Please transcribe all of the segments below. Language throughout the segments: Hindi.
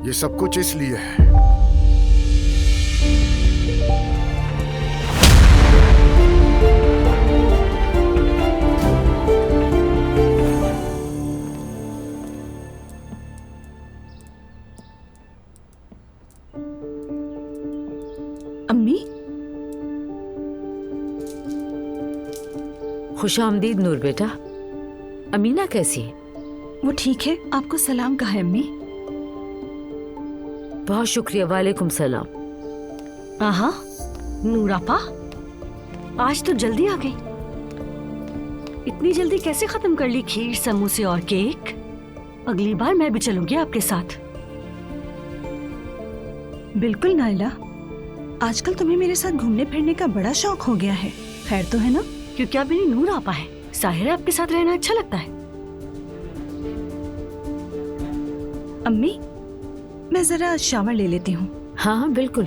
ये सब कुछ इसलिए है। अम्मी, खुशामदीद नूर बेटा। अमीना कैसी है? वो ठीक है। आपको सलाम कहा है अम्मी। बहुत शुक्रिया। वालेकुम सलाम। आहा, नूरापा, आज तो जल्दी आ गई। इतनी जल्दी कैसे खत्म कर ली खीर, समोसे और केक? अगली बार मैं भी चलूंगी आपके साथ। बिल्कुल नाइला, आजकल तुम्हें मेरे साथ घूमने फिरने का बड़ा शौक हो गया है। खैर तो है ना? क्योंकि आप मेरी नूर आपा है, जाहिर है आपके साथ रहना अच्छा लगता है। अम्मी, मैं जरा शावर ले लेती हूँ। हाँ हाँ बिल्कुल,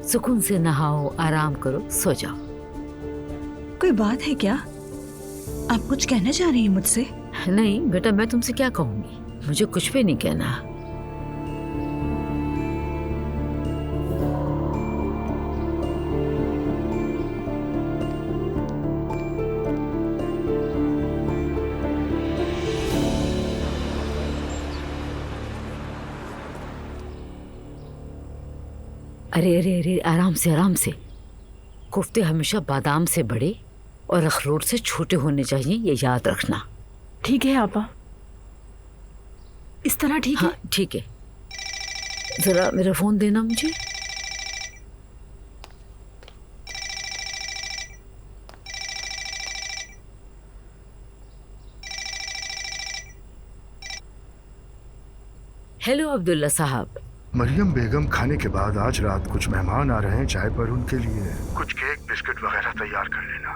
सुकून से नहाओ, आराम करो, सो जाओ। कोई बात है क्या? आप कुछ कहना चाह रही हैं मुझसे? नहीं बेटा, मैं तुमसे क्या कहूंगी, मुझे कुछ भी नहीं कहना। अरे अरे अरे, आराम से आराम से। कोफ्ते हमेशा बादाम से बड़े और अखरोट से छोटे होने चाहिए, ये याद रखना। ठीक है आपा, इस तरह ठीक हाँ है। ठीक है। जरा मेरा फोन देना मुझे। हेलो अब्दुल्ला साहब। मरियम बेगम, खाने के बाद आज रात कुछ मेहमान आ रहे हैं, चाय पर उनके लिए कुछ केक बिस्किट वगैरह तैयार कर लेना।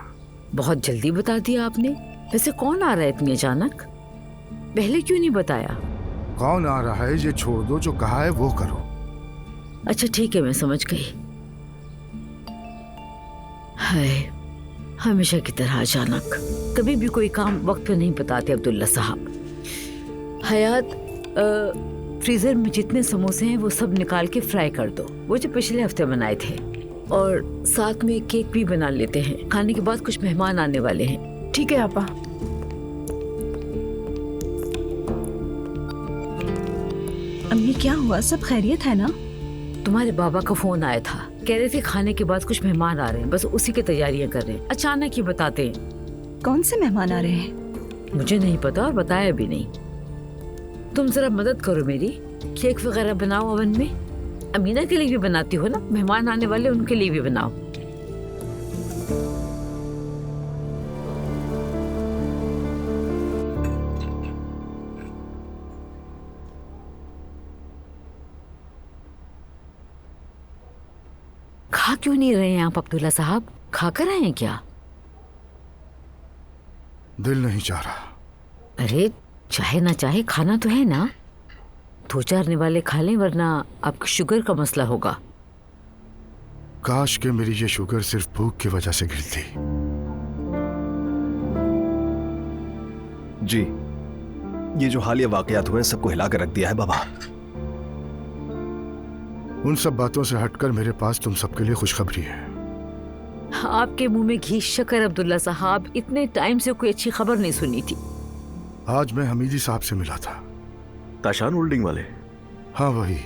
बहुत जल्दी बता दिया आपने। वैसे कौन आ रहा है इतनी अचानक? पहले क्यों नहीं बताया? कौन आ रहा है ये छोड़ दो, जो कहा है वो करो। अच्छा ठीक है, मैं समझ गई। हाय, हमेशा की तरह अचानक। कभी भी कोई काम वक्त पे नहीं बताते अब्दुल्ला साहब। हयात, फ्रीजर में जितने समोसे हैं वो सब निकाल के फ्राई कर दो, वो जो पिछले हफ्ते बनाए थे। और साथ में केक भी बना लेते हैं, खाने के बाद कुछ मेहमान आने वाले हैं। ठीक है आपा। अम्मी, क्या हुआ? सब खैरियत है ना? तुम्हारे बाबा का फोन आया था, कह रहे थे खाने के बाद कुछ मेहमान आ रहे हैं, बस उसी की तैयारियां कर रहे हैं। अचानक ही बताते हैं। कौन से मेहमान आ रहे हैं? मुझे नहीं पता और बताया भी नहीं। तुम जरा मदद करो मेरी, केक वगैरह बनाओ ओवन में। अमीना के लिए भी बनाती हो ना, मेहमान आने वाले उनके लिए भी बनाओ। खा क्यों नहीं रहे हैं आप अब्दुल्ला साहब? खाकर आए हैं क्या? दिल नहीं चाह रहा। अरे चाहे ना चाहे खाना तो है ना, दो चार निवाले खा लें, वरना आपकी शुगर का मसला होगा। काश के मेरी ये शुगर सिर्फ भूख की वजह से गिरती। जी, ये जो हालिया वाकयात हुए हैं सबको हिला कर रख दिया है बाबा। उन सब बातों से हटकर मेरे पास तुम सबके लिए खुशखबरी है। आपके मुंह में घी शक्कर अब्दुल्ला साहब, इतने टाइम से कोई अच्छी खबर नहीं सुनी थी। आज मैं हमीदी साहब से मिला था। ताशान होल्डिंग वाले? हाँ वही।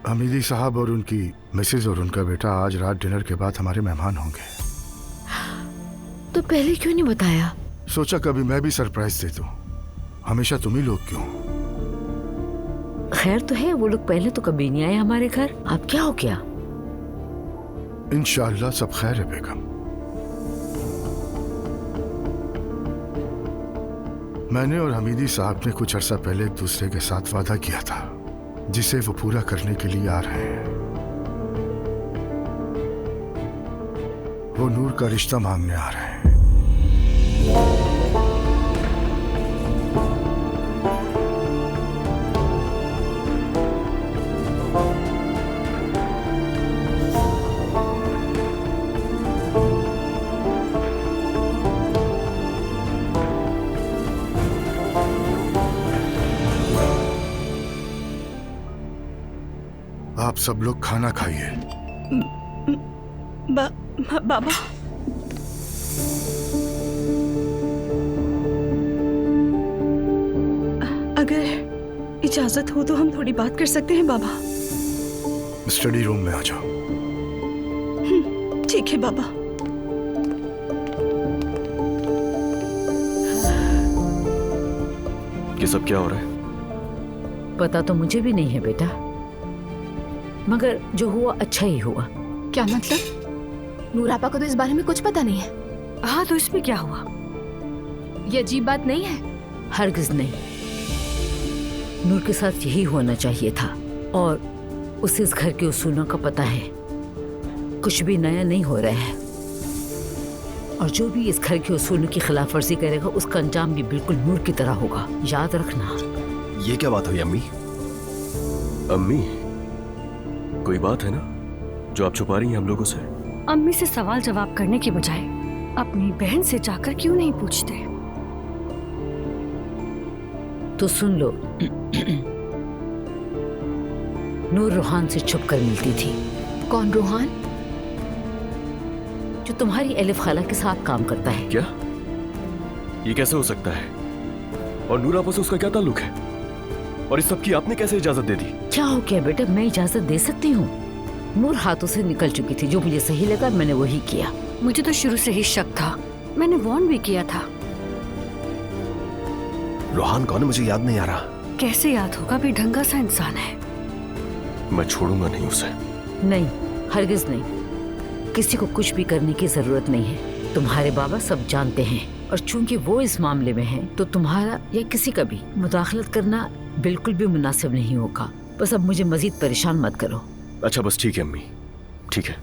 हमीदी साहब और उनकी मिसेज और उनका बेटा आज रात डिनर के बाद हमारे मेहमान होंगे। तो पहले क्यों नहीं बताया? सोचा कभी मैं भी सरप्राइज दे दूं, हमेशा तुम ही लोग क्यों। खैर तो है, वो लोग पहले तो कभी नहीं आए हमारे घर। अब क्या हो गया? इंशाअल्लाह सब खैर है बेगम। मैंने और हमीदी साहब ने कुछ अरसा पहले एक दूसरे के साथ वादा किया था, जिसे वो पूरा करने के लिए आ रहे हैं। वो नूर का रिश्ता मांगने आ रहे हैं। आप सब लोग खाना खाइए। बाबा, अगर इजाजत हो तो हम थोड़ी बात कर सकते हैं बाबा। स्टडी रूम में आ जाओ। ठीक है बाबा। ये सब क्या हो रहा है? पता तो मुझे भी नहीं है बेटा, मगर जो हुआ अच्छा ही हुआ। क्या मतलब? नूरापा को तो इस बारे में कुछ पता नहीं है। हाँ, तो इसमें क्या हुआ? ये अजीब बात नहीं है। हरगिज नहीं। नूर के साथ यही होना चाहिए था, और उसे इस घर के उसूलों का पता है। कुछ भी नया नहीं हो रहा है, और जो भी इस घर के उसूलों की खिलाफ वर्जी करेगा उसका अंजाम भी बिल्कुल नूर की तरह होगा। याद रखना। ये क्या बात हुई अम्मी? अम्मी, कोई बात है ना जो आप छुपा रही हैं हम लोगों से? अम्मी से सवाल जवाब करने के बजाय अपनी बहन से जाकर क्यों नहीं पूछते? तो सुन लो, नूर रूहान से छुप कर मिलती थी। कौन रूहान? जो तुम्हारी एलिफ खाला के साथ काम करता है। क्या? ये कैसे हो सकता है? और नूरापा से उसका क्या ताल्लुक है? और इस सब की आपने कैसे इजाजत दे दी? क्या हो गया बेटा, मैं इजाजत दे सकती हूँ। नूर हाथों से निकल चुकी थी, जो मुझे सही लगा मैंने वही किया। मुझे तो शुरू से ही शक था, मैंने वार्न भी किया था। रूहान कौन है मुझे याद नहीं आ रहा। कैसे याद होगा, बेढंगा सा इंसान है। मैं छोड़ूंगा नहीं उसे। नहीं, हरगिज नहीं। किसी को कुछ भी करने की जरूरत नहीं है। तुम्हारे बाबा सब जानते हैं, और चूंकि वो इस मामले में हैं, तो तुम्हारा या किसी का भी मुदाखलत करना बिल्कुल भी मुनासिब नहीं होगा। बस अब मुझे मजीद परेशान मत करो। अच्छा बस ठीक है अम्मी, ठीक है।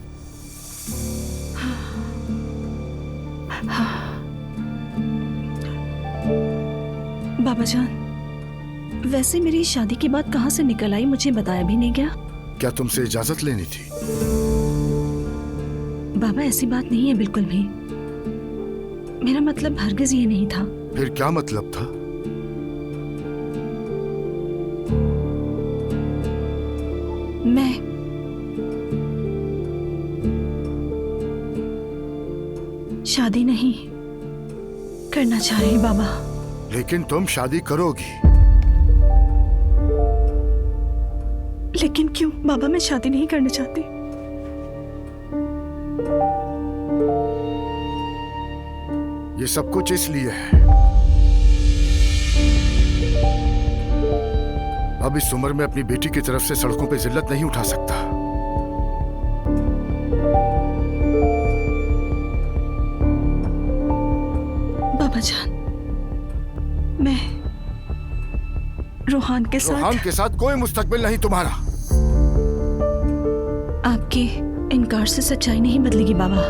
बाबा जान, वैसे मेरी शादी की बात कहाँ से निकल आई, मुझे बताया भी नहीं गया। क्या तुमसे इजाजत लेनी थी? बाबा ऐसी बात नहीं है बिल्कुल भी। मेरा मतलब हरगिज ये नहीं था। फिर क्या मतलब था? मैं शादी नहीं करना चाह रही बाबा। लेकिन तुम शादी करोगी। लेकिन क्यों बाबा? मैं शादी नहीं करना चाहती। ये सब कुछ इसलिए है, अब इस उम्र में अपनी बेटी की तरफ से सड़कों पे जिल्लत नहीं उठा सकता। बाबा जान, मैं रूहान के साथ कोई मुस्तकबिल नहीं तुम्हारा। आपके इनकार से सच्चाई नहीं बदलेगी बाबा।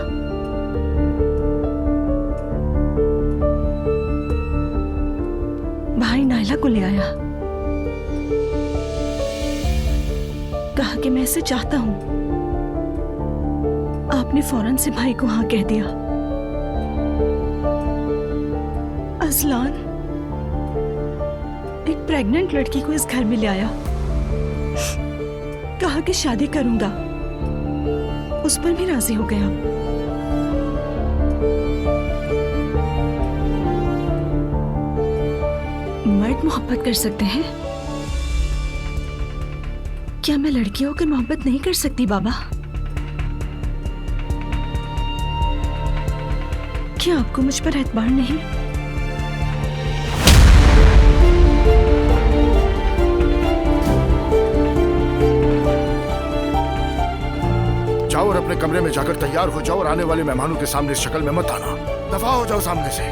भाई नायला को ले आया, कहा कि मैं इसे चाहता हूं। आपने फौरन से भाई को हाँ कह दिया। असलान एक प्रेग्नेंट लड़की को इस घर में ले आया, कहा कि शादी करूंगा। उस पर भी राजी हो गया। मर्द मोहब्बत कर सकते हैं, क्या मैं लड़की होकर मोहब्बत नहीं कर सकती बाबा? क्या आपको मुझ पर एतबार नहीं? जाओ और अपने कमरे में जाकर तैयार हो जाओ, और आने वाले मेहमानों के सामने इस शक्ल में मत आना। दफा हो जाओ सामने से।